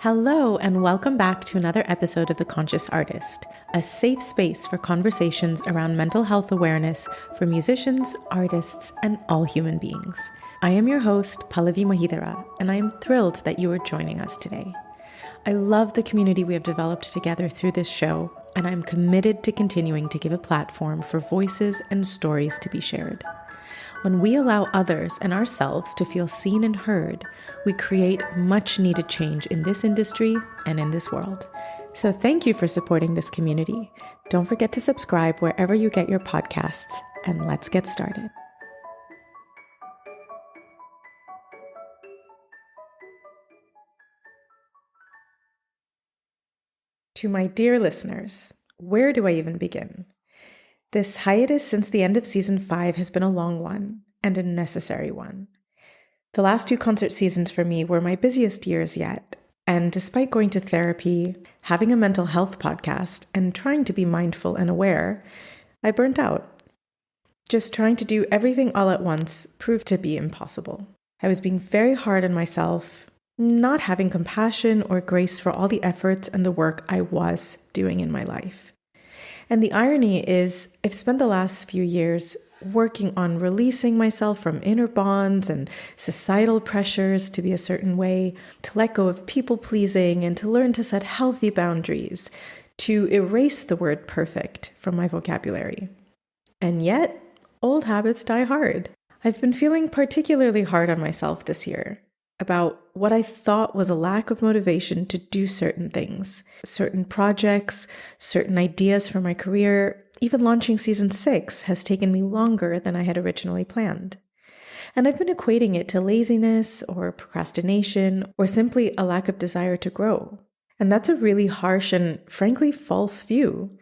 Hello, and welcome back to another episode of The Conscious Artist, a safe space for conversations around mental health awareness for musicians, artists, and all human beings. I am your host, Pallavi Mahidhara, and I am thrilled that you are joining us today. I love the community we have developed together through this show, and I'm committed to continuing to give a platform for voices and stories to be shared. When we allow others and ourselves to feel seen and heard, we create much needed change in this industry and in this world. So thank you for supporting this community. Don't forget to subscribe wherever you get your podcasts, and let's get started. To my dear listeners, where do I even begin? This hiatus since the end of season 5 has been a long one and a necessary one. The last 2 concert seasons for me were my busiest years yet, and despite going to therapy, having a mental health podcast, and trying to be mindful and aware, I burnt out. Just trying to do everything all at once proved to be impossible. I was being very hard on myself, not having compassion or grace for all the efforts and the work I was doing in my life. And the irony is, I've spent the last few years working on releasing myself from inner bonds and societal pressures to be a certain way, to let go of people-pleasing and to learn to set healthy boundaries, to erase the word perfect from my vocabulary. And yet, old habits die hard. I've been feeling particularly hard on myself this year about what I thought was a lack of motivation to do certain things, certain projects, certain ideas for my career. Even launching season 6 has taken me longer than I had originally planned. And I've been equating it to laziness or procrastination or simply a lack of desire to grow. And that's a really harsh and frankly false view.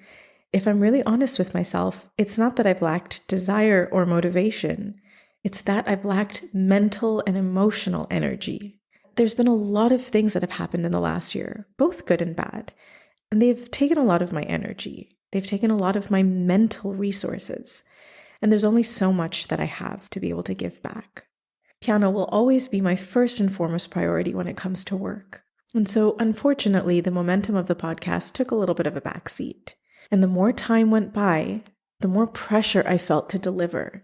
If I'm really honest with myself, it's not that I've lacked desire or motivation. It's that I've lacked mental and emotional energy. There's been a lot of things that have happened in the last year, both good and bad, and they've taken a lot of my energy. They've taken a lot of my mental resources, and there's only so much that I have to be able to give back. Piano will always be my first and foremost priority when it comes to work. And so, unfortunately, the momentum of the podcast took a little bit of a backseat. And the more time went by, the more pressure I felt to deliver.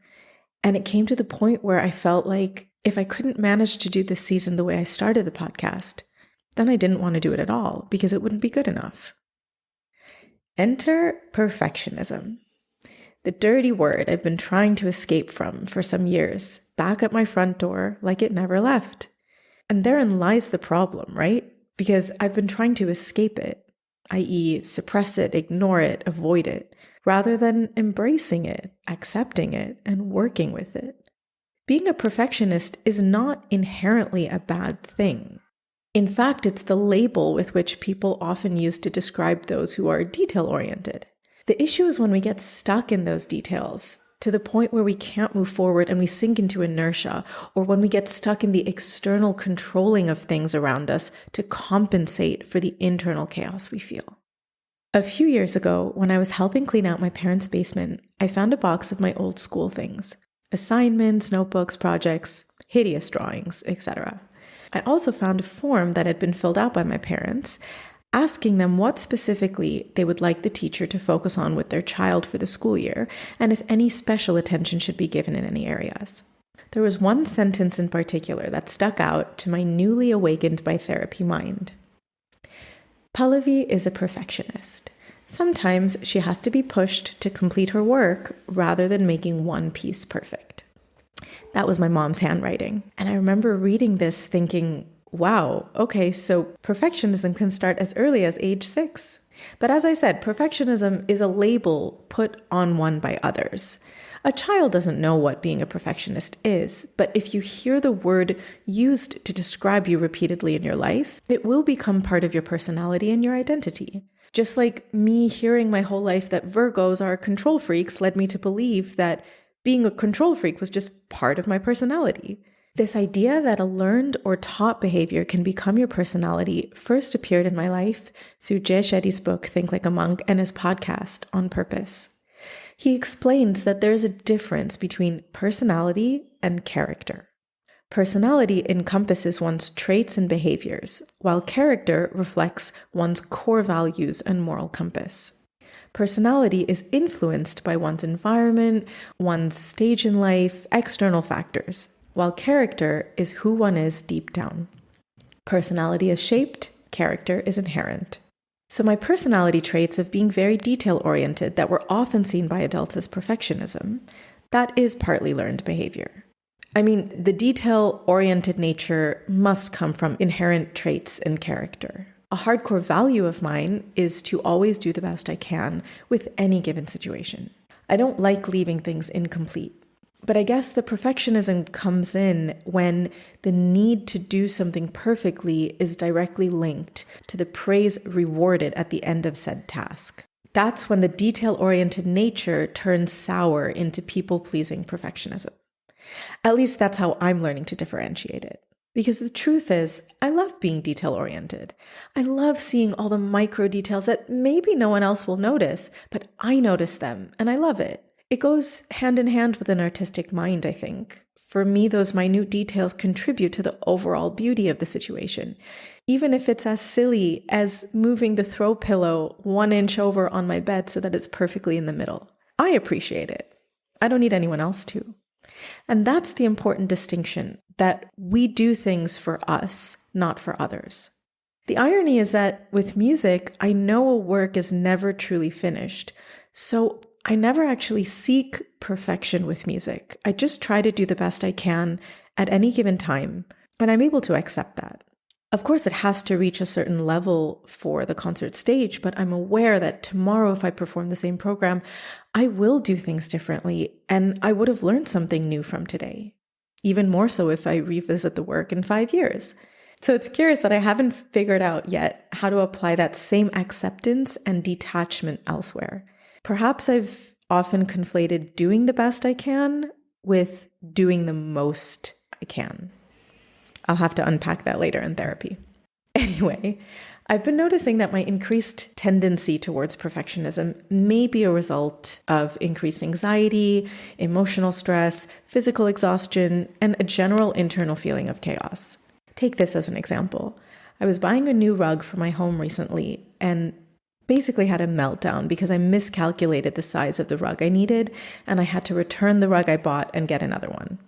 And it came to the point where I felt like if I couldn't manage to do this season the way I started the podcast, then I didn't want to do it at all because it wouldn't be good enough. Enter perfectionism. The dirty word I've been trying to escape from for some years, back at my front door like it never left. And therein lies the problem, right? Because I've been trying to escape it, i.e., suppress it, ignore it, avoid it, rather than embracing it, accepting it, and working with it. Being a perfectionist is not inherently a bad thing. In fact, it's the label with which people often use to describe those who are detail-oriented. The issue is when we get stuck in those details to the point where we can't move forward and we sink into inertia, or when we get stuck in the external controlling of things around us to compensate for the internal chaos we feel. A few years ago, when I was helping clean out my parents' basement, I found a box of my old school things. Assignments, notebooks, projects, hideous drawings, etc. I also found a form that had been filled out by my parents, asking them what specifically they would like the teacher to focus on with their child for the school year, and if any special attention should be given in any areas. There was one sentence in particular that stuck out to my newly awakened by therapy mind. Pallavi is a perfectionist. Sometimes she has to be pushed to complete her work rather than making one piece perfect. That was my mom's handwriting. And I remember reading this thinking, wow, okay, so perfectionism can start as early as age 6. But as I said, perfectionism is a label put on one by others. A child doesn't know what being a perfectionist is, but if you hear the word used to describe you repeatedly in your life, it will become part of your personality and your identity. Just like me hearing my whole life that Virgos are control freaks led me to believe that being a control freak was just part of my personality. This idea that a learned or taught behavior can become your personality first appeared in my life through Jay Shetty's book, Think Like a Monk, and his podcast, On Purpose. He explains that there's a difference between personality and character. Personality encompasses one's traits and behaviors, while character reflects one's core values and moral compass. Personality is influenced by one's environment, one's stage in life, external factors, while character is who one is deep down. Personality is shaped, character is inherent. So my personality traits of being very detail-oriented that were often seen by adults as perfectionism, that is partly learned behavior. I mean, the detail-oriented nature must come from inherent traits and character. A hardcore value of mine is to always do the best I can with any given situation. I don't like leaving things incomplete. But I guess the perfectionism comes in when the need to do something perfectly is directly linked to the praise rewarded at the end of said task. That's when the detail-oriented nature turns sour into people-pleasing perfectionism. At least that's how I'm learning to differentiate it. Because the truth is, I love being detail-oriented. I love seeing all the micro details that maybe no one else will notice, but I notice them, and I love it. It goes hand in hand with an artistic mind, I think. For me, those minute details contribute to the overall beauty of the situation, even if it's as silly as moving the throw pillow 1 inch over on my bed so that it's perfectly in the middle. I appreciate it. I don't need anyone else to. And that's the important distinction, that we do things for us, not for others. The irony is that with music, I know a work is never truly finished, so I never actually seek perfection with music. I just try to do the best I can at any given time, and I'm able to accept that. Of course, it has to reach a certain level for the concert stage, but I'm aware that tomorrow, if I perform the same program, I will do things differently, and I would have learned something new from today. Even more so if I revisit the work in 5 years. So it's curious that I haven't figured out yet how to apply that same acceptance and detachment elsewhere. Perhaps I've often conflated doing the best I can with doing the most I can. I'll have to unpack that later in therapy. Anyway, I've been noticing that my increased tendency towards perfectionism may be a result of increased anxiety, emotional stress, physical exhaustion, and a general internal feeling of chaos. Take this as an example. I was buying a new rug for my home recently and basically had a meltdown because I miscalculated the size of the rug I needed, and I had to return the rug I bought and get another one.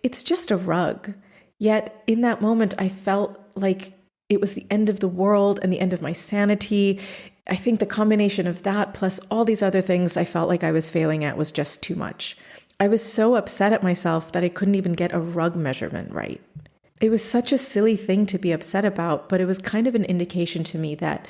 It's just a rug. Yet in that moment, I felt like it was the end of the world and the end of my sanity. I think the combination of that plus all these other things I felt like I was failing at was just too much. I was so upset at myself that I couldn't even get a rug measurement right. It was such a silly thing to be upset about, but it was kind of an indication to me that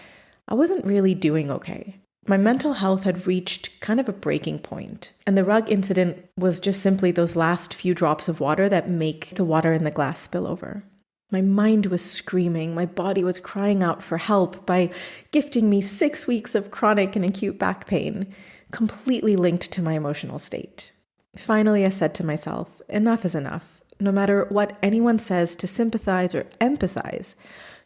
I wasn't really doing okay. My mental health had reached kind of a breaking point, and the rug incident was just simply those last few drops of water that make the water in the glass spill over. My mind was screaming, my body was crying out for help by gifting me 6 weeks of chronic and acute back pain, completely linked to my emotional state. Finally, I said to myself, enough is enough. No matter what anyone says to sympathize or empathize,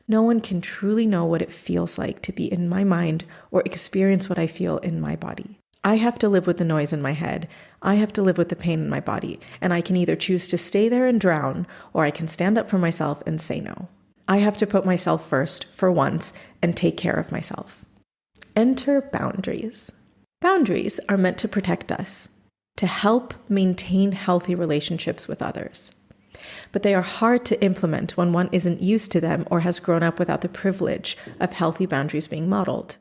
no one can truly know what it feels like to be in my mind or experience what I feel in my body. I have to live with the noise in my head. I have to live with the pain in my body, and I can either choose to stay there and drown, or I can stand up for myself and say no. I have to put myself first for once and take care of myself. Enter boundaries. Boundaries are meant to protect us, to help maintain healthy relationships with others. But they are hard to implement when one isn't used to them or has grown up without the privilege of healthy boundaries being modeled.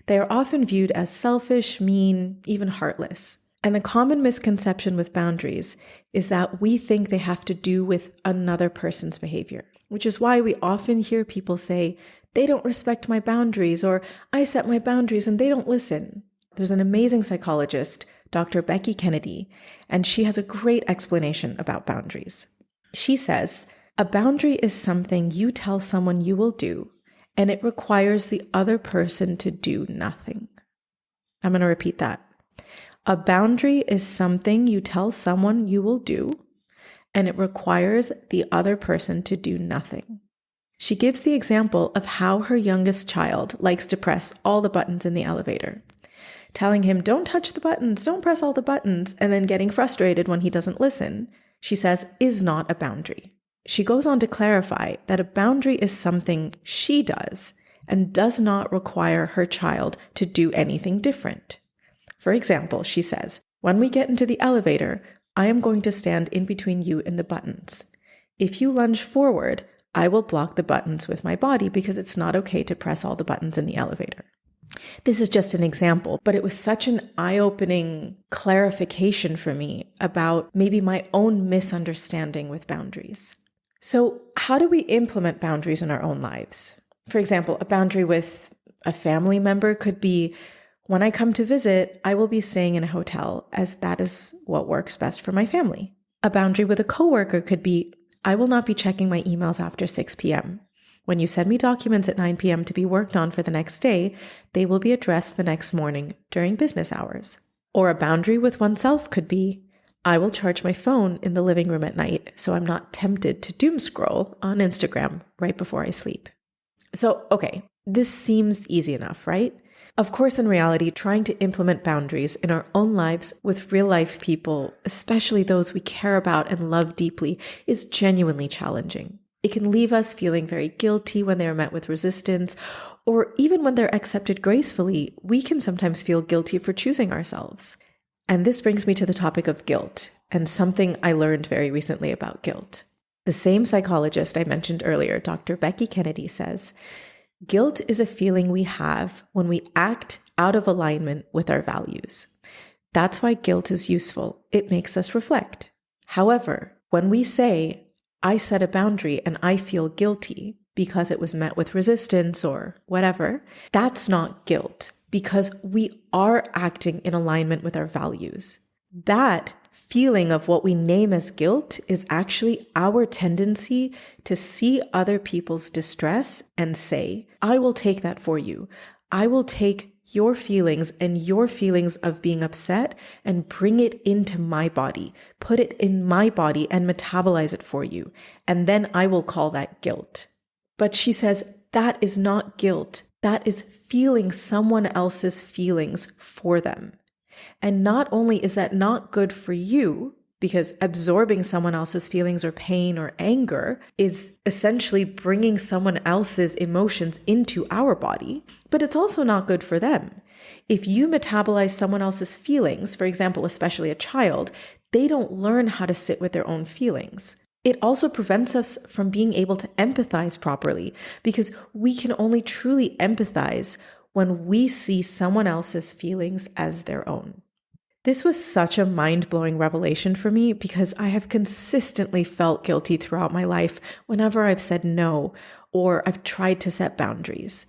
They are often viewed as selfish, mean, even heartless. And the common misconception with boundaries is that we think they have to do with another person's behavior, which is why we often hear people say, they don't respect my boundaries, or I set my boundaries and they don't listen. There's an amazing psychologist, Dr. Becky Kennedy, and she has a great explanation about boundaries. She says, a boundary is something you tell someone you will do, and it requires the other person to do nothing. I'm going to repeat that. A boundary is something you tell someone you will do, and it requires the other person to do nothing. She gives the example of how her youngest child likes to press all the buttons in the elevator, telling him, don't touch the buttons, don't press all the buttons, and then getting frustrated when he doesn't listen. She says, is not a boundary. She goes on to clarify that a boundary is something she does and does not require her child to do anything different. For example, she says, "When we get into the elevator, I am going to stand in between you and the buttons. If you lunge forward, I will block the buttons with my body because it's not okay to press all the buttons in the elevator." This is just an example, but it was such an eye-opening clarification for me about maybe my own misunderstanding with boundaries. So, how do we implement boundaries in our own lives? For example, a boundary with a family member could be, when I come to visit, I will be staying in a hotel, as that is what works best for my family. A boundary with a coworker could be, I will not be checking my emails after 6 p.m. When you send me documents at 9 p.m. to be worked on for the next day, they will be addressed the next morning during business hours. Or a boundary with oneself could be, I will charge my phone in the living room at night so I'm not tempted to doom scroll on Instagram right before I sleep. So, okay, this seems easy enough, right? Of course, in reality, trying to implement boundaries in our own lives with real-life people, especially those we care about and love deeply, is genuinely challenging. It can leave us feeling very guilty when they are met with resistance, or even when they're accepted gracefully, we can sometimes feel guilty for choosing ourselves. And this brings me to the topic of guilt, and something I learned very recently about guilt. The same psychologist I mentioned earlier, Dr. Becky Kennedy, says, guilt is a feeling we have when we act out of alignment with our values. That's why guilt is useful. It makes us reflect. However, when we say, I set a boundary and I feel guilty because it was met with resistance or whatever, that's not guilt because we are acting in alignment with our values. That feeling of what we name as guilt is actually our tendency to see other people's distress and say, I will take that for you. I will take your feelings and your feelings of being upset and bring it into my body, put it in my body and metabolize it for you. And then I will call that guilt. But she says that is not guilt. That is feeling someone else's feelings for them. And not only is that not good for you, because absorbing someone else's feelings or pain or anger is essentially bringing someone else's emotions into our body, but it's also not good for them. If you metabolize someone else's feelings, for example, especially a child, they don't learn how to sit with their own feelings. It also prevents us from being able to empathize properly because we can only truly empathize when we see someone else's feelings as their own. This was such a mind-blowing revelation for me because I have consistently felt guilty throughout my life whenever I've said no or I've tried to set boundaries.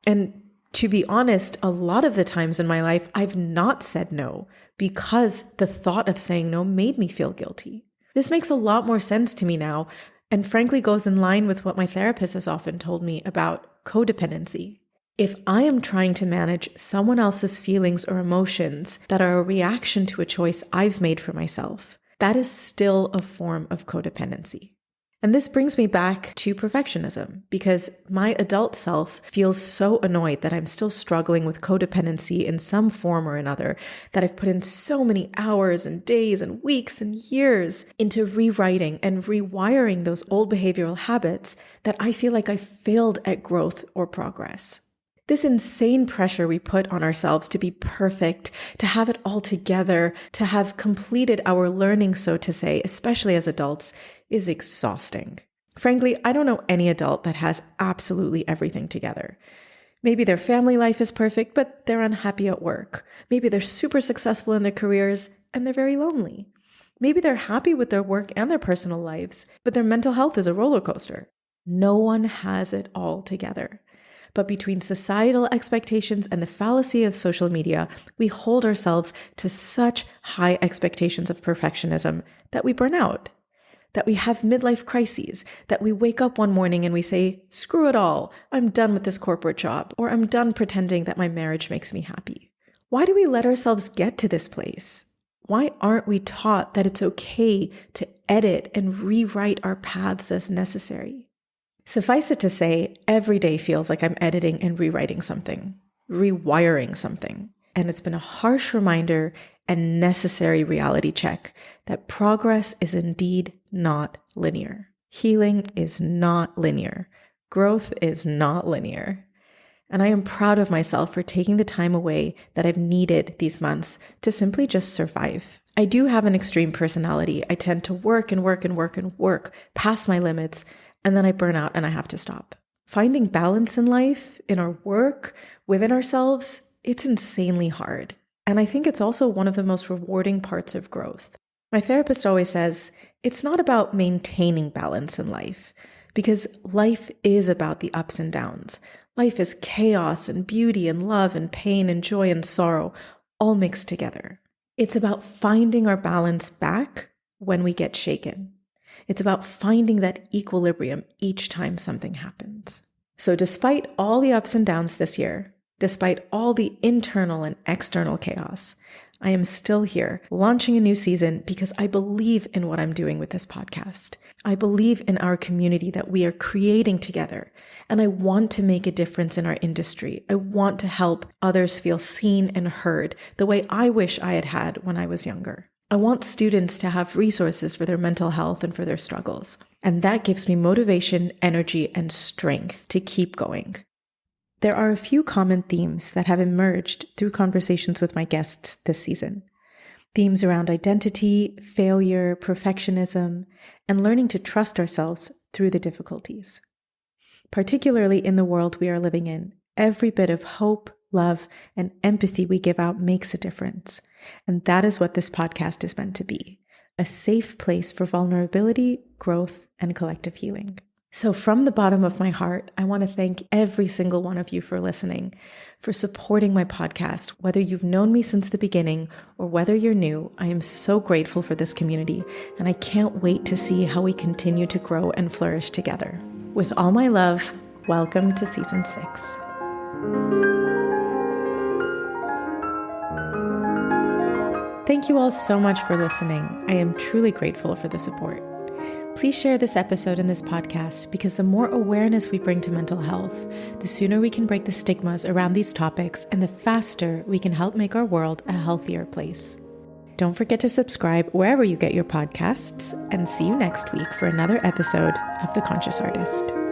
And to be honest, a lot of the times in my life, I've not said no because the thought of saying no made me feel guilty. This makes a lot more sense to me now and frankly goes in line with what my therapist has often told me about codependency. If I am trying to manage someone else's feelings or emotions that are a reaction to a choice I've made for myself, that is still a form of codependency. And this brings me back to perfectionism because my adult self feels so annoyed that I'm still struggling with codependency in some form or another, that I've put in so many hours and days and weeks and years into rewriting and rewiring those old behavioral habits that I feel like I failed at growth or progress. This insane pressure we put on ourselves to be perfect, to have it all together, to have completed our learning, so to say, especially as adults, is exhausting. Frankly, I don't know any adult that has absolutely everything together. Maybe their family life is perfect, but they're unhappy at work. Maybe they're super successful in their careers and they're very lonely. Maybe they're happy with their work and their personal lives, but their mental health is a roller coaster. No one has it all together. But between societal expectations and the fallacy of social media, we hold ourselves to such high expectations of perfectionism that we burn out, that we have midlife crises, that we wake up one morning and we say, screw it all, I'm done with this corporate job, or I'm done pretending that my marriage makes me happy. Why do we let ourselves get to this place? Why aren't we taught that it's okay to edit and rewrite our paths as necessary? Suffice it to say, every day feels like I'm editing and rewriting something, rewiring something. And it's been a harsh reminder and necessary reality check that progress is indeed not linear. Healing is not linear. Growth is not linear. And I am proud of myself for taking the time away that I've needed these months to simply just survive. I do have an extreme personality. I tend to work and work and work and work past my limits, and then I burn out and I have to stop. Finding balance in life, in our work, within ourselves, it's insanely hard. And I think it's also one of the most rewarding parts of growth. My therapist always says, it's not about maintaining balance in life, because life is about the ups and downs. Life is chaos and beauty and love and pain and joy and sorrow, all mixed together. It's about finding our balance back when we get shaken. It's about finding that equilibrium each time something happens. So despite all the ups and downs this year, despite all the internal and external chaos, I am still here launching a new season because I believe in what I'm doing with this podcast. I believe in our community that we are creating together, and I want to make a difference in our industry. I want to help others feel seen and heard the way I wish I had had when I was younger. I want students to have resources for their mental health and for their struggles, and that gives me motivation, energy, and strength to keep going. There are a few common themes that have emerged through conversations with my guests this season. Themes around identity, failure, perfectionism, and learning to trust ourselves through the difficulties. Particularly in the world we are living in, every bit of hope, love, and empathy we give out makes a difference. And that is what this podcast is meant to be, a safe place for vulnerability, growth, and collective healing. So from the bottom of my heart, I want to thank every single one of you for listening, for supporting my podcast. Whether you've known me since the beginning or whether you're new, I am so grateful for this community, and I can't wait to see how we continue to grow and flourish together. With all my love, welcome to Season 6. Thank you all so much for listening. I am truly grateful for the support. Please share this episode and this podcast because the more awareness we bring to mental health, the sooner we can break the stigmas around these topics and the faster we can help make our world a healthier place. Don't forget to subscribe wherever you get your podcasts, and see you next week for another episode of The Conscious Artist.